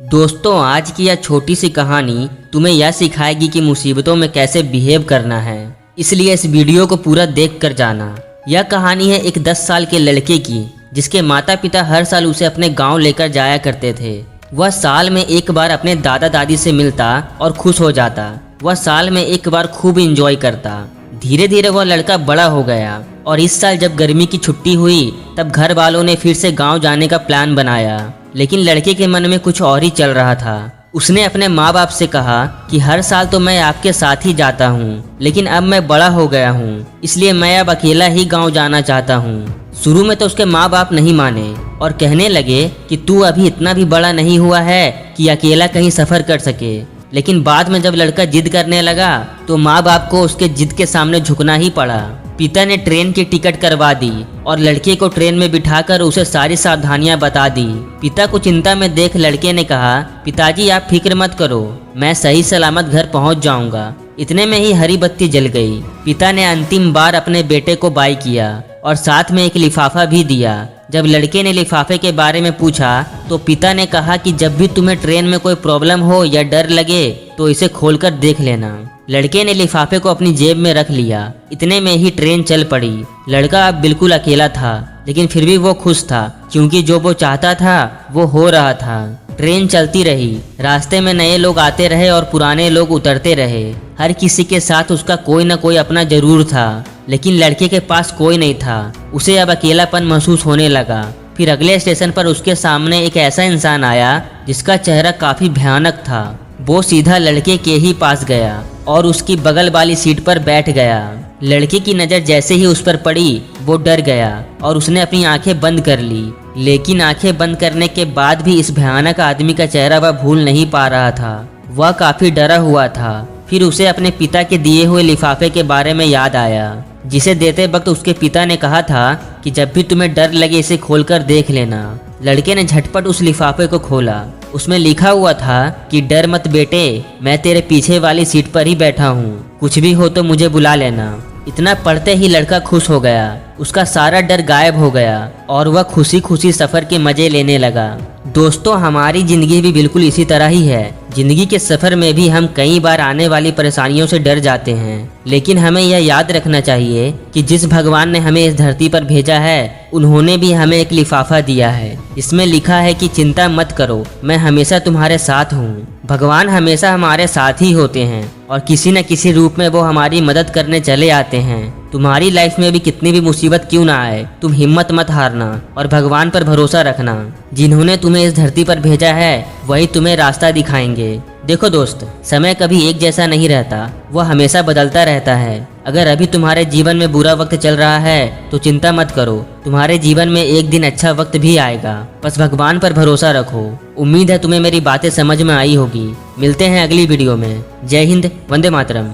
दोस्तों, आज की यह छोटी सी कहानी तुम्हें यह सिखाएगी कि मुसीबतों में कैसे बिहेव करना है। इसलिए इस वीडियो को पूरा देख कर जाना। यह कहानी है एक 10 साल के लड़के की, जिसके माता पिता हर साल उसे अपने गांव लेकर जाया करते थे। वह साल में एक बार अपने दादा दादी से मिलता और खुश हो जाता। वह साल में एक बार खूब एंजॉय करता। धीरे धीरे वह लड़का बड़ा हो गया और इस साल जब गर्मी की छुट्टी हुई तब घर वालों ने फिर से गांव जाने का प्लान बनाया। लेकिन लड़के के मन में कुछ और ही चल रहा था। उसने अपने माँ बाप से कहा कि हर साल तो मैं आपके साथ ही जाता हूँ, लेकिन अब मैं बड़ा हो गया हूँ, इसलिए मैं अब अकेला ही गांव जाना चाहता हूँ। शुरू में तो उसके माँ बाप नहीं माने और कहने लगे कि तू अभी इतना भी बड़ा नहीं हुआ है कि अकेला कहीं सफ़र कर सके। लेकिन बाद में जब लड़का जिद करने लगा तो माँ बाप को उसके जिद के सामने झुकना ही पड़ा। पिता ने ट्रेन की टिकट करवा दी और लड़के को ट्रेन में बिठाकर उसे सारी सावधानियां बता दी। पिता को चिंता में देख लड़के ने कहा, पिताजी आप फिक्र मत करो, मैं सही सलामत घर पहुंच जाऊंगा। इतने में ही हरी बत्ती जल गई। पिता ने अंतिम बार अपने बेटे को बाय किया और साथ में एक लिफाफा भी दिया। जब लड़के ने लिफाफे के बारे में पूछा तो पिता ने कहा कि जब भी तुम्हें ट्रेन में कोई प्रॉब्लम हो या डर लगे तो इसे खोलकर देख लेना। लड़के ने लिफाफे को अपनी जेब में रख लिया। इतने में ही ट्रेन चल पड़ी। लड़का अब बिल्कुल अकेला था, लेकिन फिर भी वो खुश था क्योंकि जो वो चाहता था वो हो रहा था। ट्रेन चलती रही। रास्ते में नए लोग आते रहे और पुराने लोग उतरते रहे। हर किसी के साथ उसका कोई ना कोई अपना जरूर था, लेकिन लड़के के पास कोई नहीं था। उसे अब अकेलापन महसूस होने लगा। फिर अगले स्टेशन पर उसके सामने एक ऐसा इंसान आया जिसका चेहरा काफी भयानक था। वो सीधा लड़के के ही पास गया और उसकी बगल वाली सीट पर बैठ गया। लड़के की नज़र जैसे ही उस पर पड़ी वो डर गया और उसने अपनी आंखें बंद कर ली। लेकिन आंखें बंद करने के बाद भी इस भयानक आदमी का चेहरा वह भूल नहीं पा रहा था। वह काफी डरा हुआ था। फिर उसे अपने पिता के दिए हुए लिफाफे के बारे में याद आया, जिसे देते वक्त उसके पिता ने कहा था कि जब भी तुम्हें डर लगे इसे खोलकर देख लेना। लड़के ने झटपट उस लिफाफे को खोला। उसमें लिखा हुआ था कि डर मत बेटे, मैं तेरे पीछे वाली सीट पर ही बैठा हूँ, कुछ भी हो तो मुझे बुला लेना। इतना पढ़ते ही लड़का खुश हो गया। उसका सारा डर गायब हो गया और वह खुशी खुशी सफ़र के मज़े लेने लगा। दोस्तों, हमारी ज़िंदगी भी बिल्कुल इसी तरह ही है। ज़िंदगी के सफ़र में भी हम कई बार आने वाली परेशानियों से डर जाते हैं, लेकिन हमें यह याद रखना चाहिए कि जिस भगवान ने हमें इस धरती पर भेजा है उन्होंने भी हमें एक लिफाफा दिया है। इसमें लिखा है कि चिंता मत करो, मैं हमेशा तुम्हारे साथ हूँ। भगवान हमेशा हमारे साथ ही होते हैं और किसी न किसी रूप में वो हमारी मदद करने चले आते हैं। तुम्हारी लाइफ में भी कितनी भी मुसीबत क्यों ना आए, तुम हिम्मत मत हारना और भगवान पर भरोसा रखना। जिन्होंने तुम्हें इस धरती पर भेजा है वही तुम्हें रास्ता दिखाएंगे। देखो दोस्त, समय कभी एक जैसा नहीं रहता, वह हमेशा बदलता रहता है। अगर अभी तुम्हारे जीवन में बुरा वक्त चल रहा है तो चिंता मत करो, तुम्हारे जीवन में एक दिन अच्छा वक्त भी आएगा। बस भगवान पर भरोसा रखो। उम्मीद है तुम्हें मेरी बातें समझ में आई होगी। मिलते हैं अगली वीडियो में। जय हिंद, वंदे मातरम।